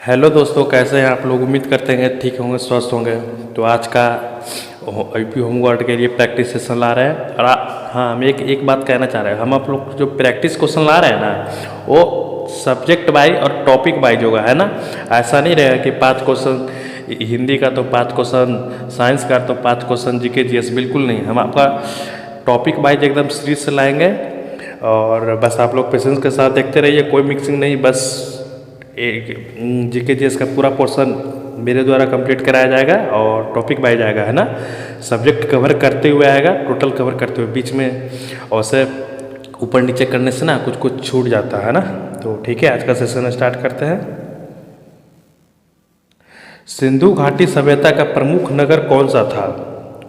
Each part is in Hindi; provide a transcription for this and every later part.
हेलो दोस्तों, कैसे हैं आप लोग। उम्मीद करते हैं ठीक होंगे, स्वस्थ होंगे। तो आज का यूपी होमगार्ड के लिए प्रैक्टिस सेशन ला रहे हैं। और हाँ, हम एक बात कहना चाह रहे हैं। हम आप लोग जो प्रैक्टिस क्वेश्चन ला रहे हैं ना, वो सब्जेक्ट वाइज और टॉपिक वाइज होगा, है ना। ऐसा नहीं रहेगा कि 5 क्वेश्चन हिंदी का तो 5 क्वेश्चन, साइंस का तो 5 क्वेश्चन, जीके जीएस, बिल्कुल नहीं। हम आपका टॉपिक वाइज एकदम सीरीज से लाएंगे। और बस आप लोग पेशेंस के साथ देखते रहिए, कोई मिक्सिंग नहीं। बस एक जीके जीएस का पूरा पोर्शन मेरे द्वारा कंप्लीट कराया जाएगा और टॉपिक वाइज आएगा, है ना। सब्जेक्ट कवर करते हुए आएगा, टोटल कवर करते हुए। बीच में वैसे ऊपर नीचे करने से ना कुछ कुछ छूट जाता है ना। तो ठीक है, आज का सेशन स्टार्ट करते हैं। सिंधु घाटी सभ्यता का प्रमुख नगर कौन सा था?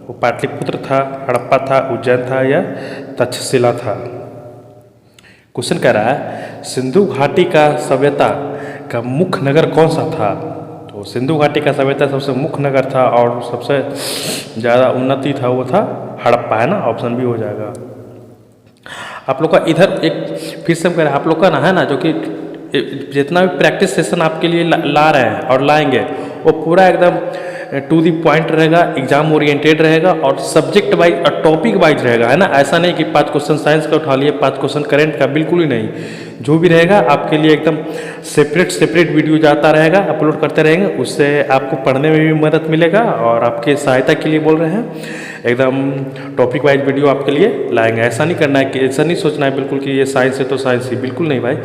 वो पाटलिपुत्र था, हड़प्पा था, उज्जैन था या तक्षशिला था? क्वेश्चन कह रहा है सिंधु घाटी का सभ्यता का मुख्य नगर कौन सा था। तो सिंधु घाटी का सभ्यता सबसे मुख्य नगर था और सबसे ज़्यादा उन्नति था वो था हड़प्पा, है ना। ऑप्शन भी हो जाएगा आप लोग का। इधर एक फिर से कह रहे हैं आप लोग का ना, है ना, जो कि जितना भी प्रैक्टिस सेशन आपके लिए ला रहे हैं और लाएंगे, वो पूरा एकदम टू दी पॉइंट रहेगा, एग्जाम ओरिएंटेड रहेगा और सब्जेक्ट वाइज और टॉपिक वाइज रहेगा, है ना। ऐसा नहीं कि 5 क्वेश्चन साइंस का उठा लिए, 5 क्वेश्चन करेंट का, बिल्कुल ही नहीं। जो भी रहेगा आपके लिए एकदम सेपरेट वीडियो जाता रहेगा, अपलोड करते रहेंगे। उससे आपको पढ़ने में भी मदद मिलेगा और आपके सहायता के लिए बोल रहे हैं, एकदम टॉपिक वाइज वीडियो आपके लिए लाएंगे। ऐसा नहीं करना है कि, ऐसा नहीं सोचना है बिल्कुल कि ये साइंस है तो साइंस ही, बिल्कुल नहीं भाई।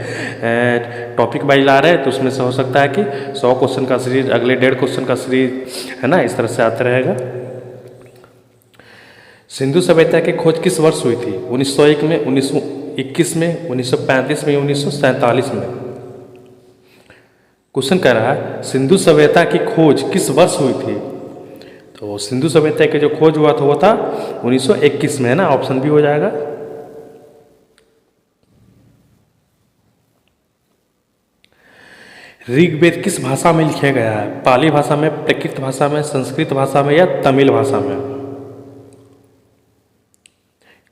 टॉपिक वाइज ला रहे हैं तो उसमें से हो सकता है कि 100 क्वेश्चन का सीरीज, अगले 1.5 क्वेश्चन का सीरीज, है ना, इस तरह से आता रहेगा। सिंधु सभ्यता की खोज किस वर्ष हुई थी? 1901 में, 1921 में, 1935 में, 1947 में? क्वेश्चन कह रहा है सिंधु सभ्यता की खोज किस वर्ष हुई थी? तो सिंधु सभ्यता की जो खोज हुआ था वो था 1921 में, है ना। ऑप्शन भी हो जाएगा। ऋग्वेद किस भाषा में लिखा गया है? पाली भाषा में, प्राकृत भाषा में, संस्कृत भाषा में या तमिल भाषा में?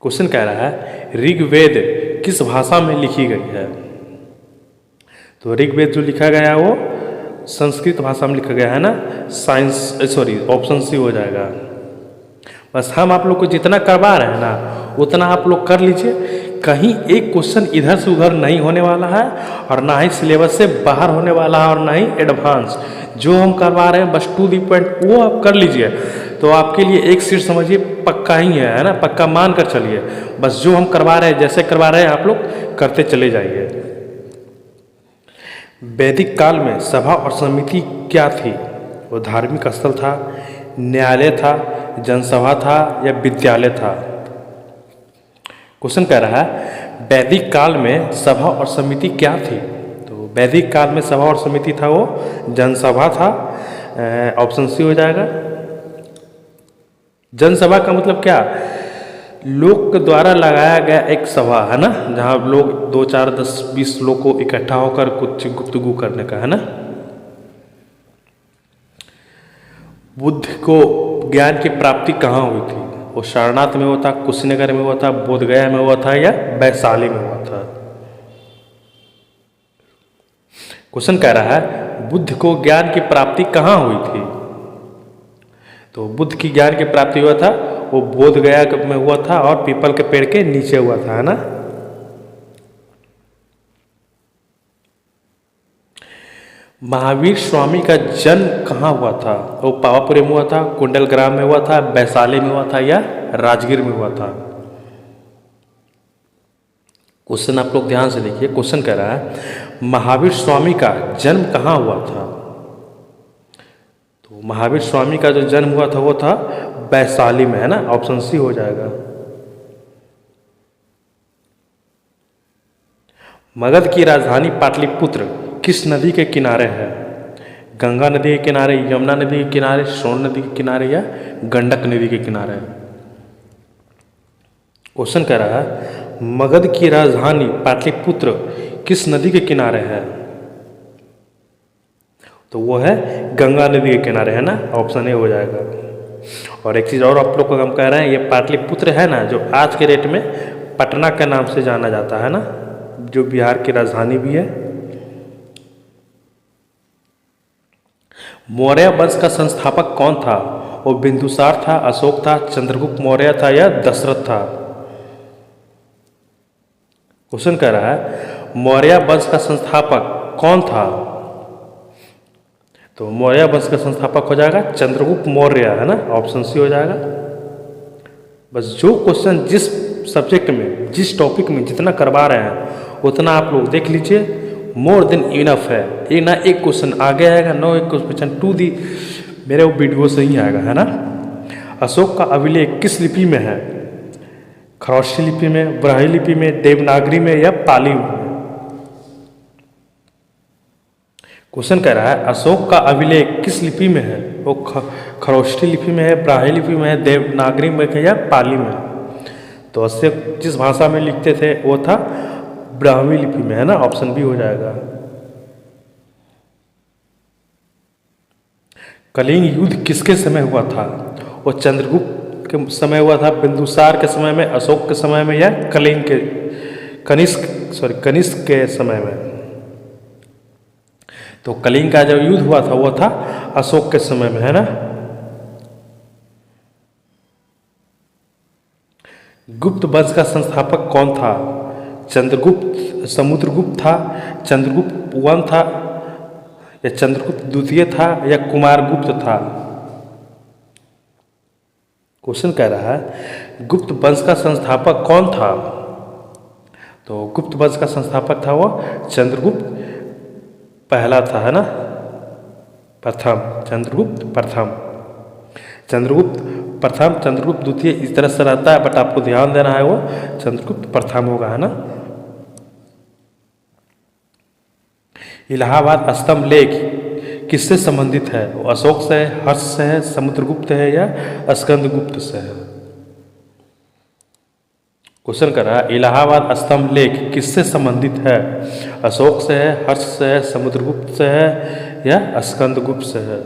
क्वेश्चन कह रहा है ऋग्वेद किस भाषा में लिखी गई है? तो ऋग्वेद जो लिखा गया है वो संस्कृत भाषा में लिखा गया है ना। ऑप्शन सी हो जाएगा। बस हम आप लोग को जितना करवा रहे हैं ना, उतना आप लोग कर लीजिए। कहीं एक क्वेश्चन इधर से उधर नहीं होने वाला है और ना ही सिलेबस से बाहर होने वाला है और ना ही एडवांस। जो हम करवा रहे हैं बस टू दी पॉइंट वो आप कर लीजिए, तो आपके लिए एक सीट समझिए पक्का ही है ना। पक्का मान कर चलिए। बस जो हम करवा रहे हैं, जैसे करवा रहे हैं, आप लोग करते चले जाइए। वैदिक काल में सभा और समिति क्या थी? वो धार्मिक स्थल था, न्यायालय था, जनसभा था या विद्यालय था? क्वेश्चन कह रहा है वैदिक काल में सभा और समिति क्या थी? तो वैदिक काल में सभा और समिति था वो जनसभा था। ऑप्शन सी हो जाएगा। जनसभा का मतलब क्या? लोग के द्वारा लगाया गया एक सभा, है ना, जहाँ लोग 2, 4, 10, 20 लोग को इकट्ठा होकर कुछ गुफ्तगू करने का, है ना। बुद्ध को ज्ञान की प्राप्ति कहाँ हुई थी? वो सारनाथ में हुआ था, कुशीनगर में हुआ था, बोधगया में हुआ था या वैशाली में हुआ था? क्वेश्चन कह रहा है बुद्ध को ज्ञान की प्राप्ति कहाँ हुई थी? तो बुद्ध की ज्ञान की प्राप्ति हुआ था वो बोधगया में हुआ था और पीपल के पेड़ के नीचे हुआ था, है ना। महावीर स्वामी का जन्म कहाँ हुआ था? वो पावापुरी में हुआ था, कुंडलग्राम में हुआ था, वैशाली में हुआ था या राजगीर में हुआ था? क्वेश्चन आप लोग ध्यान से देखिए। क्वेश्चन कह रहा है महावीर स्वामी का जन्म कहाँ हुआ था? तो महावीर स्वामी का जो जन्म हुआ था वो था वैशाली में, है ना। ऑप्शन सी हो जाएगा। मगध की राजधानी पाटलिपुत्र किस नदी के किनारे है? गंगा नदी के किनारे, यमुना नदी के किनारे, सोन नदी के किनारे या गंडक नदी के किनारे? क्वेश्चन कह रहा है मगध की राजधानी पाटलिपुत्र किस नदी के किनारे है? तो वो है गंगा नदी के किनारे, है ना। ऑप्शन ए हो जाएगा। और एक चीज़ और आप लोग को हम कह रहे हैं, ये पाटलिपुत्र है ना, जो आज के डेट में पटना के नाम से जाना जाता है ना, जो बिहार की राजधानी भी है। मौर्य वंश का संस्थापक कौन था? वो बिंदुसार था, अशोक था, चंद्रगुप्त मौर्य था या दशरथ था? क्वेश्चन कह रहा है मौर्य वंश का संस्थापक कौन था? तो मौर्य वंश का संस्थापक हो जाएगा चंद्रगुप्त मौर्य, है ना, ऑप्शन सी हो जाएगा। बस जो क्वेश्चन जिस सब्जेक्ट में, जिस टॉपिक में जितना करवा रहे हैं उतना आप लोग देख लीजिए, मोर देन इनफ है। ये ना एक क्वेश्चन आगे आएगा, नो एक क्वेश्चन टू दी मेरे वो वीडियो से ही आएगा, है ना। अशोक का अभिलेख किस लिपि में है? खरोष्ठी लिपि में, ब्राह्मी लिपि में, देवनागरी में या पाली में? क्वेश्चन कह रहा है अशोक का अभिलेख किस लिपि में है? वो खरोष्ठी लिपि में है, ब्राह्मी लिपि में है, देवनागरी में है या पाली में? तो अशोक जिस भाषा में लिखते थे वो था ब्राह्मी लिपि में, है ना, ऑप्शन बी हो जाएगा। कलिंग युद्ध किसके समय हुआ था? वो चंद्रगुप्त के समय हुआ था, बिंदुसार के समय में, अशोक के समय में या कनिष्क के समय में? तो कलिंग का जो युद्ध हुआ था वो था अशोक के समय में, है ना। गुप्त वंश का संस्थापक कौन था? चंद्रगुप्त, समुद्रगुप्त था, चंद्रगुप्त वन था या चंद्रगुप्त द्वितीय था या कुमारगुप्त था? क्वेश्चन कह रहा है गुप्त वंश का संस्थापक कौन था? तो गुप्त वंश का संस्थापक था वो चंद्रगुप्त पहला था, है ना, प्रथम, चंद्रगुप्त प्रथम, चंद्रगुप्त प्रथम, चंद्रगुप्त द्वितीय, इस तरह से रहता है, बट आपको ध्यान देना है वो चंद्रगुप्त प्रथम होगा, है ना। इलाहाबाद स्तंभ लेख किससे संबंधित है? वो अशोक से है, हर्ष से है, समुद्रगुप्त है या स्कंदगुप्त से है? क्वेश्चन कर रहा है इलाहाबाद स्तंभ लेख किससे संबंधित है? अशोक से है, हर्ष से है, समुद्रगुप्त से है या स्कंदगुप्त से है?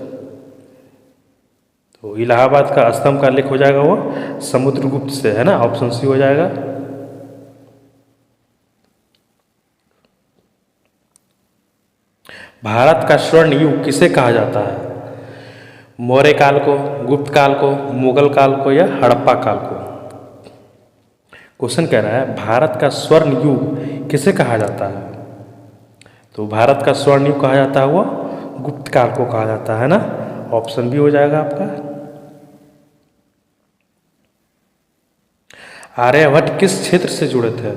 तो इलाहाबाद का स्तंभ का लेख हो जाएगा वो समुद्रगुप्त से, है ना, ऑप्शन सी हो जाएगा। भारत का स्वर्ण युग किसे कहा जाता है? मौर्य काल को, गुप्त काल को, मुगल काल को या हड़प्पा काल को? क्वेश्चन कह रहा है भारत का स्वर्ण युग किसे कहा जाता है? तो भारत का स्वर्ण युग कहा जाता है वो गुप्त काल को कहा जाता है ना, ऑप्शन बी हो जाएगा आपका। आर्यभट्ट किस क्षेत्र से जुड़े थे?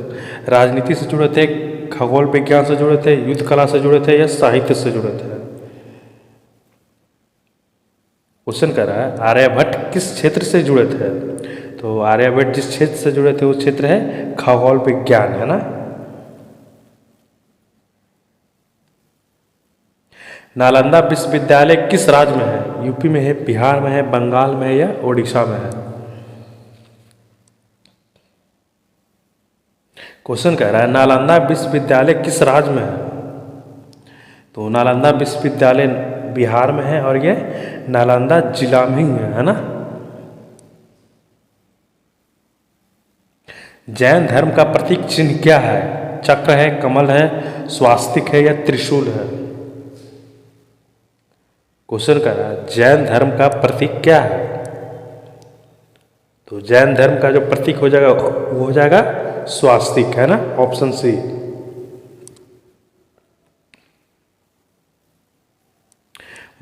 राजनीति से जुड़े थे, खगोल विज्ञान से जुड़े थे, युद्ध कला से जुड़े थे या साहित्य से जुड़े थे? क्वेश्चन कह रहा है आर्यभट्ट किस क्षेत्र से जुड़े थे? तो आर्यभट्ट जिस क्षेत्र से जुड़े थे वो क्षेत्र है खगोल विज्ञान, है ना। नालंदा विश्वविद्यालय किस राज्य में है? यूपी में है, बिहार में है, बंगाल में है या उड़ीसा में है? क्वेश्चन कह रहा है नालंदा विश्वविद्यालय किस राज्य में है? तो नालंदा विश्वविद्यालय बिहार में है और ये नालंदा जिला में ही है ना। जैन धर्म का प्रतीक चिन्ह क्या है? चक्र है, कमल है, स्वास्तिक है या त्रिशूल है? क्वेश्चन कर रहा है जैन धर्म का प्रतीक क्या है? तो जैन धर्म का जो प्रतीक हो जाएगा वो हो जाएगा स्वास्तिक, है ना, ऑप्शन सी।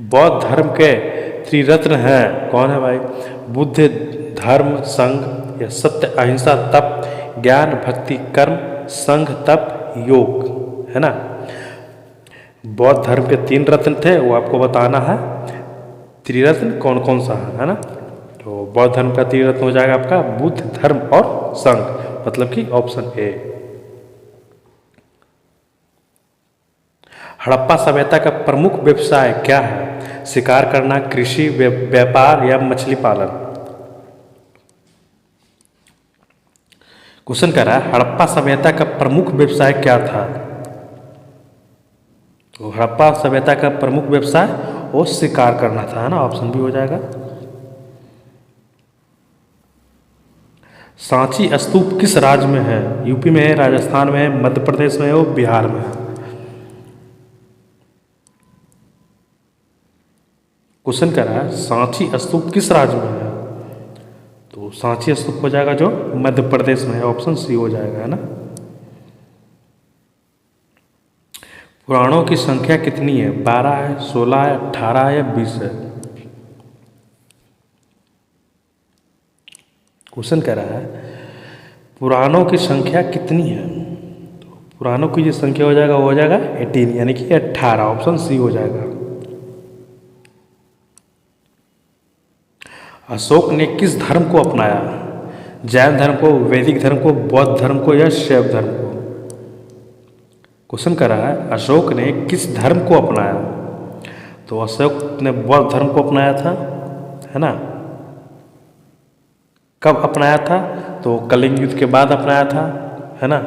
बौद्ध धर्म के त्रिरत्न हैं, कौन है भाई? बुद्ध, धर्म, संघ या सत्य, अहिंसा, तप, ज्ञान, भक्ति, कर्म, संघ, तप, योग, है ना। बौद्ध धर्म के 3 रत्न थे, वो आपको बताना है। त्रिरत्न कौन कौन सा है ना। तो बौद्ध धर्म का त्रिरत्न हो जाएगा आपका बुद्ध, धर्म और संघ, मतलब कि ऑप्शन ए। हड़प्पा सभ्यता का प्रमुख व्यवसाय क्या है? शिकार करना, कृषि, व्यापार या मछली पालन? क्वेश्चन कह रहा है हड़प्पा सभ्यता का प्रमुख व्यवसाय क्या था? तो हड़प्पा सभ्यता का प्रमुख व्यवसाय वो शिकार करना था, है ना, ऑप्शन बी हो जाएगा। सांची स्तूप किस राज्य में है? यूपी में है, राजस्थान में है, मध्य प्रदेश में है और बिहार में है? क्वेश्चन कह रहा है सांची स्तूप किस राज्य में है? तो सांची स्तूप हो जाएगा जो मध्य प्रदेश में है, ऑप्शन सी हो जाएगा, है ना। पुराणों की संख्या कितनी है? 12 है, 16 है, 18 है या 20 है? क्वेश्चन कह रहा है पुराणों की संख्या कितनी है? तो पुराणों की जो संख्या हो जाएगा वो हो जाएगा 18 यानी कि 18, ऑप्शन सी हो जाएगा। अशोक ने किस धर्म को अपनाया? जैन धर्म को, वैदिक धर्म को, बौद्ध धर्म को या शैव धर्म को? क्वेश्चन कर रहा है अशोक ने किस धर्म को अपनाया? तो अशोक ने बौद्ध धर्म को अपनाया था, है ना। कब अपनाया था? तो कलिंग युद्ध के बाद अपनाया था, है ना।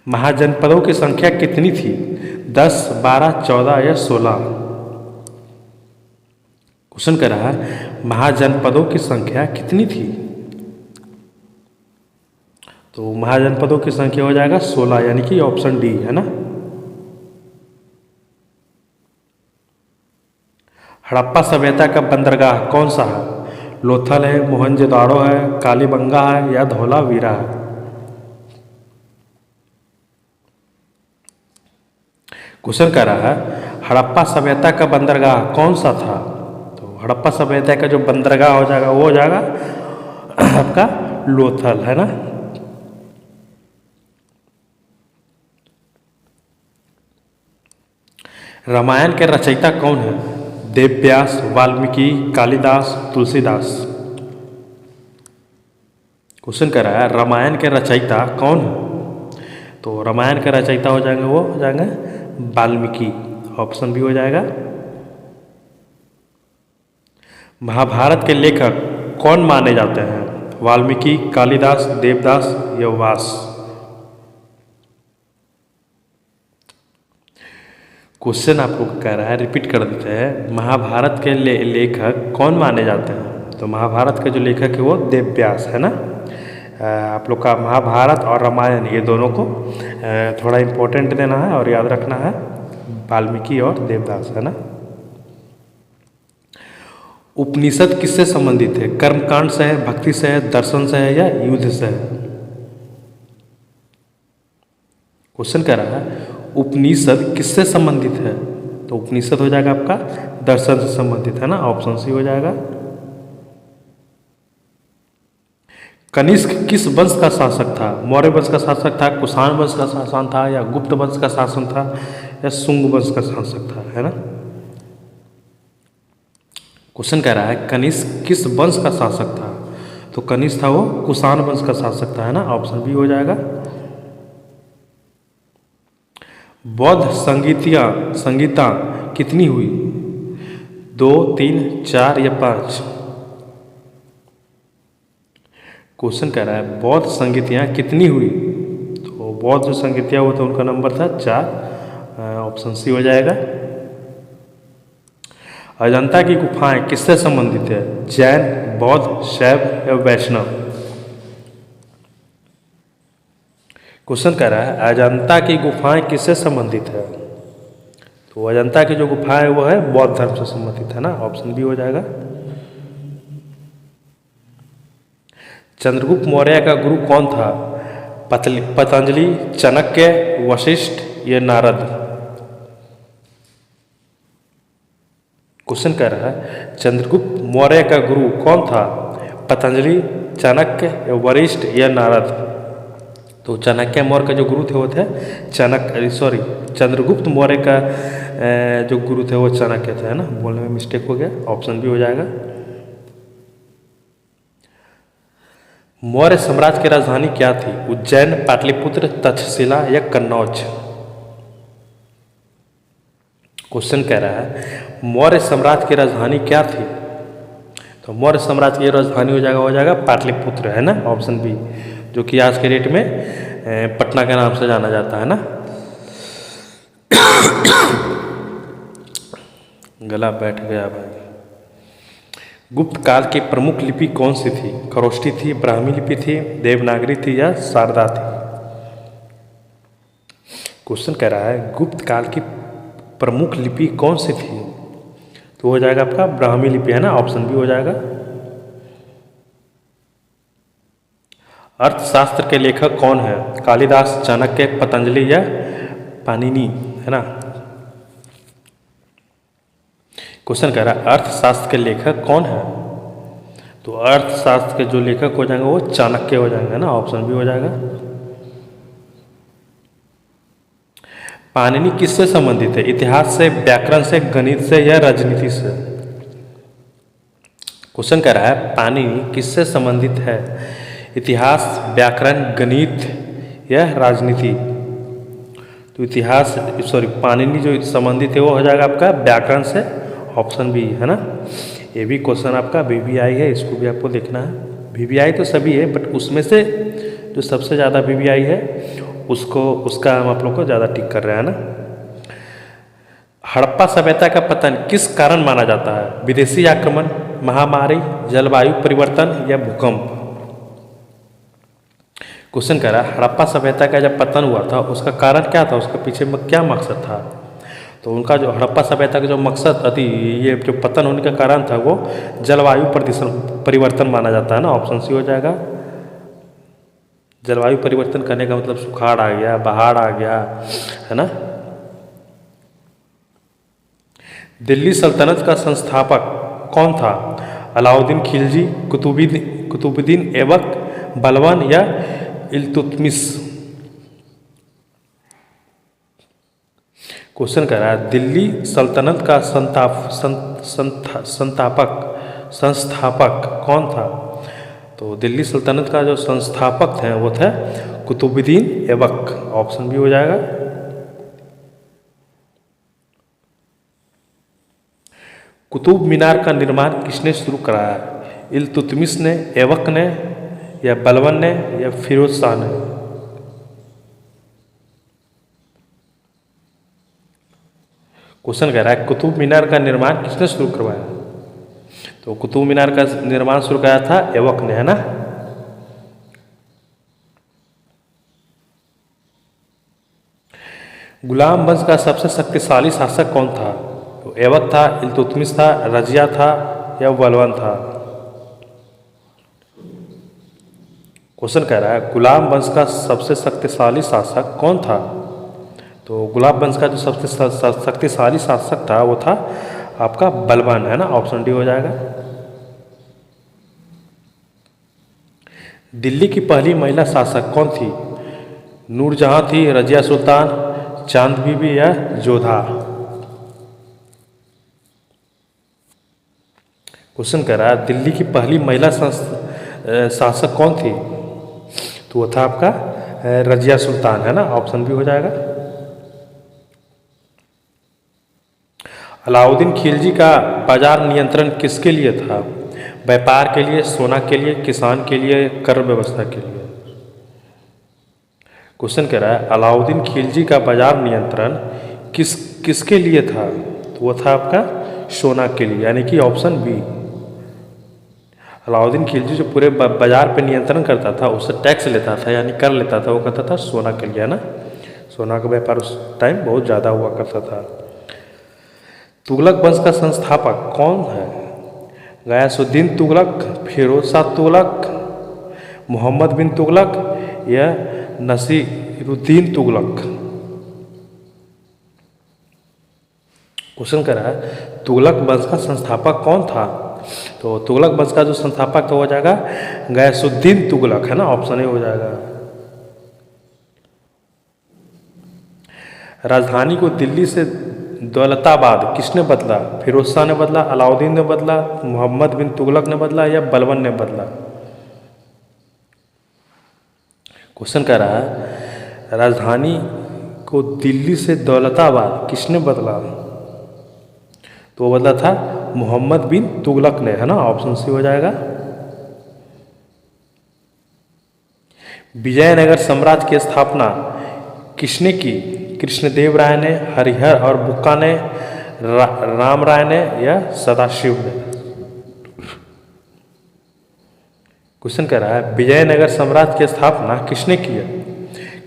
महाजनपदों की संख्या कितनी थी? 10, 12, 14 या 16? क्वेश्चन कर रहा है महाजनपदों की संख्या कितनी थी? तो महाजनपदों की संख्या हो जाएगा 16 यानी कि ऑप्शन डी, है ना। हड़प्पा सभ्यता का बंदरगाह कौन सा है? लोथल है, मोहनजोदाड़ो है, कालीबंगा है या धौलावीरा है? क्वेश्चन कर रहा है हड़प्पा सभ्यता का बंदरगाह कौन सा था? तो हड़प्पा सभ्यता का जो बंदरगाह हो जाएगा वो हो जाएगा आपका लोथल, है ना। रामायण के रचयिता कौन है? देवव्यास, वाल्मीकि, कालिदास, तुलसीदास? क्वेश्चन कर रहा है रामायण के रचयिता कौन है? तो रामायण के रचयिता हो जाएंगे वो हो जाएंगे वाल्मीकि, ऑप्शन भी हो जाएगा। महाभारत के लेखक कौन माने जाते हैं? वाल्मीकि, कालिदास, देवदास या व्यास? क्वेश्चन आपको कह रहा है, रिपीट कर देते हैं, महाभारत के लेखक कौन माने जाते हैं? तो महाभारत के जो लेखक है वो देवव्यास, है ना। आप लोग का महाभारत और रामायण ये दोनों को थोड़ा इम्पोर्टेंट देना है और याद रखना है, वाल्मीकि और देवदास, है ना। उपनिषद किससे संबंधित है? कर्मकांड से है, भक्ति से है, दर्शन से है या युद्ध से है? क्वेश्चन कह रहा है उपनिषद किससे संबंधित है? तो उपनिषद हो जाएगा आपका दर्शन से संबंधित, है ना, ऑप्शन सी हो जाएगा। कनिष्क किस वंश का शासक था? मौर्य वंश का शासक था, कुषाण वंश का शासन था या गुप्त वंश का शासन था या शुंग वंश का शासक था, है ना। क्वेश्चन कह रहा है कनिष्क किस वंश का शासक था? तो कनिष्क था वो कुषाण वंश का शासक था, है ना, ऑप्शन बी हो जाएगा। बौद्ध संगीता कितनी हुई? 2, 3, 4 या 5? क्वेश्चन कह रहा है बौद्ध संगीतियाँ कितनी हुई? तो बौद्ध जो संगीतियाँ हुआ था उनका नंबर था 4, ऑप्शन सी हो जाएगा। अजंता की गुफाएं किससे संबंधित है? जैन, बौद्ध, शैव या वैष्णव? क्वेश्चन कह रहा है अजंता की गुफाएं किससे संबंधित है? तो अजंता की जो गुफा है वो है बौद्ध धर्म से संबंधित, है ना, ऑप्शन बी हो जाएगा। चंद्रगुप्त मौर्य का गुरु कौन था? पतंजलि, चाणक्य, वशिष्ठ या नारद? क्वेश्चन कह रहा है चंद्रगुप्त मौर्य का गुरु कौन था? पतंजलि, चाणक्य या वशिष्ठ या नारद? तो चाणक्य मौर्य का जो गुरु थे वो थे चंद्रगुप्त मौर्य का जो गुरु थे वो चाणक्य थे, है ना, बोलने में मिस्टेक हो गया, ऑप्शन भी हो जाएगा। मौर्य साम्राज्य की राजधानी क्या थी? उज्जैन, पाटलिपुत्र, तक्षशिला या कन्नौज? क्वेश्चन कह रहा है मौर्य साम्राज्य की राजधानी क्या थी? तो मौर्य साम्राज्य की राजधानी हो जाएगा पाटलिपुत्र, है ना, ऑप्शन बी, जो कि आज के डेट में पटना के नाम से जाना जाता है ना। गला बैठ गया भाई। गुप्त काल की प्रमुख लिपि कौन सी थी? खरोष्ठी थी, ब्राह्मी लिपि थी, देवनागरी थी या शारदा थी? क्वेश्चन कह रहा है गुप्त काल की प्रमुख लिपि कौन सी थी? तो हो जाएगा आपका ब्राह्मी लिपि, है ना, ऑप्शन बी हो जाएगा। अर्थशास्त्र के लेखक कौन है? कालिदास, चाणक्य, पतंजलि या पाणिनि, है ना। क्वेश्चन कह रहा है अर्थशास्त्र के लेखक कौन है? तो अर्थशास्त्र के जो लेखक हो जाएंगे वो चाणक्य हो जाएंगे, ना, ऑप्शन बी हो जाएगा। पाणिनि किससे संबंधित है? इतिहास से, व्याकरण से, गणित से या राजनीति से? क्वेश्चन कह रहा है पाणिनि किससे संबंधित है? इतिहास, व्याकरण, गणित या राजनीति? तो इतिहास पाणिनि जो संबंधित है वो हो जाएगा आपका व्याकरण से, ऑप्शन बी, है ना। ये भी क्वेश्चन आपका वीवीआई है, इसको भी आपको देखना है। वीवीआई तो सभी है बट उसमें से जो सबसे ज़्यादा वीवीआई है उसका हम आप लोग को ज़्यादा टिक कर रहे हैं, ना। हड़प्पा सभ्यता का पतन किस कारण माना जाता है? विदेशी आक्रमण, महामारी, जलवायु परिवर्तन या भूकंप? क्वेश्चन कह रहा है हड़प्पा सभ्यता का जब पतन हुआ था उसका कारण क्या था, उसके पीछे में क्या मकसद था? तो उनका जो हड़प्पा सभ्यता का जो मकसद अति ये जो पतन होने का कारण था वो जलवायु परिवर्तन माना जाता है, ना, ऑप्शन सी हो जाएगा। जलवायु परिवर्तन करने का मतलब सुखाड़ आ गया, बाढ़ आ गया, है ना। दिल्ली सल्तनत का संस्थापक कौन था? अलाउद्दीन खिलजी, कुतुबुद्दीन ऐबक, बलबन या इल्तुतमिश? क्वेश्चन कह रहा है दिल्ली सल्तनत का संस्थापक कौन था? तो दिल्ली सल्तनत का जो संस्थापक थे वो थे कुतुबुद्दीन ऐबक, ऑप्शन भी हो जाएगा। कुतुब मीनार का निर्माण किसने शुरू कराया? इल्तुतमिश ने, ऐबक ने या बलबन ने या फिरोज शाह ने? क्वेश्चन कह रहा है कुतुब मीनार का निर्माण किसने शुरू करवाया? तो कुतुब मीनार का निर्माण शुरू कराया था ऐबक ने, है ना। गुलाम वंश का सबसे शक्तिशाली शासक कौन था? तो ऐबक था, इल्तुतमिश था, रजिया था या बलबन था? क्वेश्चन कह रहा है गुलाम वंश का सबसे शक्तिशाली शासक कौन था? तो गुलाम वंश का जो सबसे शक्तिशाली शासक था वो था आपका बलबन, है ना, ऑप्शन डी हो जाएगा। दिल्ली की पहली महिला शासक कौन थी? नूरजहां थी, रजिया सुल्तान, चांद बीबी या जोधा? क्वेश्चन कह रहा है दिल्ली की पहली महिला शासक कौन थी? तो वो था आपका रजिया सुल्तान, है ना, ऑप्शन भी हो जाएगा। अलाउद्दीन खिलजी का बाजार नियंत्रण किसके लिए था? व्यापार के लिए, सोना के लिए, किसान के लिए, कर व्यवस्था के लिए? क्वेश्चन कह रहा है अलाउद्दीन खिलजी का बाजार नियंत्रण किसके लिए था? तो वो था आपका सोना के लिए, यानी कि ऑप्शन बी। अलाउद्दीन खिलजी जो पूरे बाजार पे नियंत्रण करता था, उससे टैक्स लेता था यानी कर लेता था, वो करता था सोना के लिए, है ना। सोना का व्यापार उस टाइम बहुत ज़्यादा हुआ करता था। तुगलक वंश का संस्थापक कौन है? गयासुद्दीन तुगलक, फिरोज शाह तुगलक, मोहम्मद बिन तुगलक या नसीरुद्दीन तुगलक? क्वेश्चन कर रहा है तुगलक वंश का संस्थापक कौन था? तो तुगलक वंश का जो संस्थापक तो हो जाएगा गयासुद्दीन तुगलक, है ना, ऑप्शन ए हो जाएगा। राजधानी को दिल्ली से दौलताबाद किसने बदला? फिरोज शाह ने बदला, अलाउद्दीन ने बदला, मोहम्मद बिन तुगलक ने बदला या बलबन ने बदला? क्वेश्चन कह रहा है राजधानी को दिल्ली से दौलताबाद किसने बदला? तो वो बदला था मोहम्मद बिन तुगलक ने, है ना, ऑप्शन सी हो जाएगा। विजयनगर साम्राज्य की स्थापना किसने की? कृष्णदेव राय ने, हरिहर और बुक्का ने, राम राय ने या सदाशिव ने? क्वेश्चन कह रहा है विजयनगर साम्राज्य की स्थापना किसने की है?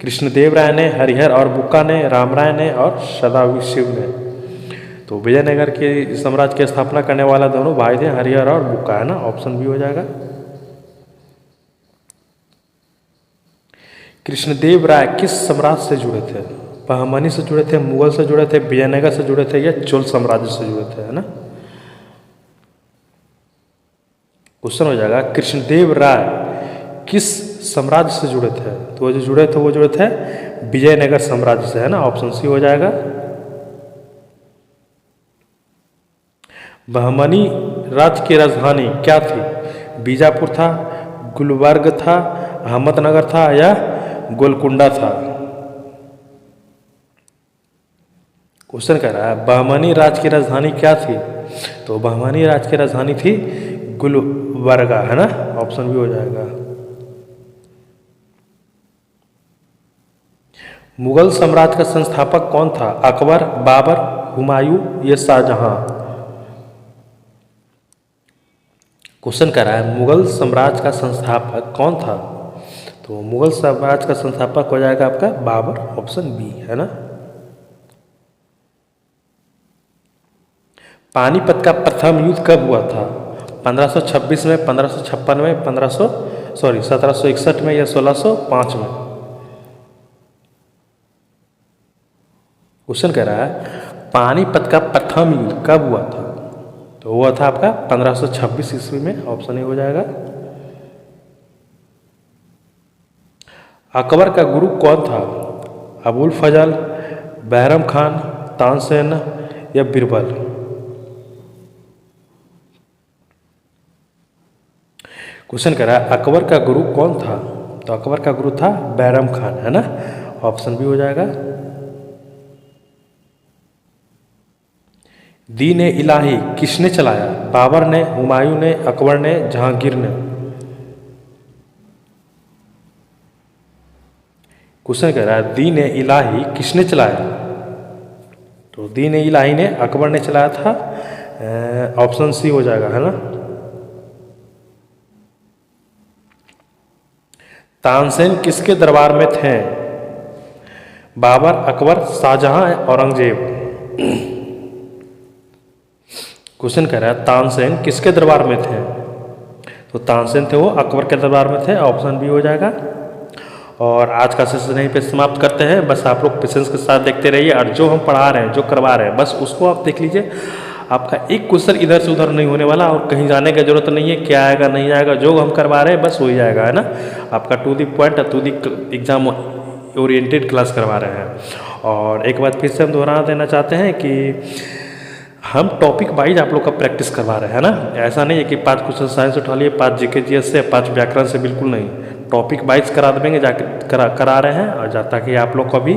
कृष्णदेव राय ने, हरिहर और बुक्का ने, राम राय ने और सदाशिव ने? तो विजयनगर के साम्राज्य की स्थापना करने वाला दोनों भाई थे हरिहर और बुक्का, है ना, ऑप्शन बी हो जाएगा। कृष्णदेव राय किस साम्राज्य से जुड़े थे? बहमनी से जुड़े थे, मुगल से जुड़े थे, विजयनगर से जुड़े थे या चोल साम्राज्य से जुड़े थे, है ना। क्वेश्चन हो जाएगा कृष्णदेव राय किस साम्राज्य से जुड़े थे? तो वो जो जुड़े थे वो जुड़े थे विजयनगर साम्राज्य से, है ना, ऑप्शन सी हो जाएगा। बहमनी राज्य की राजधानी क्या थी? बीजापुर था, गुलबर्ग था, अहमदनगर था या गोलकुंडा था? क्वेश्चन कह रहा है बहमनी राज्य की राजधानी क्या थी? तो बहमनी राज्य की राजधानी थी गुलबर्गा, है ना, ऑप्शन भी हो जाएगा। मुगल साम्राज्य का संस्थापक कौन था? अकबर, बाबर, हुमायूं या शाहजहां? क्वेश्चन कर रहा है मुगल साम्राज्य का संस्थापक कौन था? तो मुगल साम्राज्य का संस्थापक हो जाएगा आपका बाबर, ऑप्शन बी, है ना। पानीपत का प्रथम युद्ध कब हुआ था? 1526 में, 1556 में, 1761 में या 1605 में? क्वेश्चन कह रहा है पानीपत का प्रथम युद्ध कब हुआ था? तो हुआ था आपका 1526 ईस्वी में, ऑप्शन ए हो जाएगा। अकबर का गुरु कौन था? अबुल फजल, बैरम खान, तानसेन या बीरबल? क्वेश्चन कह रहा है अकबर का गुरु कौन था? तो अकबर का गुरु था बैरम खान, है ना, ऑप्शन भी हो जाएगा। दीन ए इलाही किसने चलाया? बाबर ने, हुमायूं ने, अकबर ने, जहांगीर ने? क्वेश्चन कह रहा है दीन ए इलाही किसने चलाया? तो दीन ए इलाही ने अकबर ने चलाया था, ऑप्शन सी हो जाएगा, है ना। तानसेन किसके दरबार में थे? बाबर, अकबर, शाहजहां, औरंगजेब? क्वेश्चन कह रहा है तानसेन किसके दरबार में थे? तो तानसेन थे वो अकबर के दरबार में थे, ऑप्शन बी हो जाएगा। और आज का सेशन यहीं पे समाप्त करते हैं। बस आप लोग पेशेंस के साथ देखते रहिए और जो हम पढ़ा रहे हैं, जो करवा रहे हैं, बस उसको आप देख लीजिए। आपका एक क्वेश्चन इधर से उधर नहीं होने वाला और कहीं जाने की जरूरत नहीं है, क्या आएगा नहीं आएगा, जो हम करवा रहे हैं बस वही आएगा, है ना। आपका to the point, to the exam oriented class करवा रहे हैं। और एक बात फिर से हम दोहरा देना चाहते हैं कि हम टॉपिक वाइज आप लोग का प्रैक्टिस करवा रहे हैं ना। ऐसा नहीं है कि 5 क्वेश्चन साइंस उठा लिए, 5 जीके जीएस से, 5 व्याकरण से, बिल्कुल नहीं। टॉपिक वाइज करा देंगे, जाके करा रहे हैं और ताकि आप लोग को भी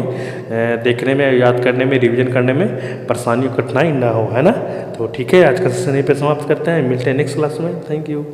देखने में, याद करने में, रिवीजन करने में परेशानी कठिनाई ना हो, है ना। तो ठीक है, आज का सेशन यहीं पे समाप्त करते हैं, मिलते हैं नेक्स्ट क्लास में। Thank you.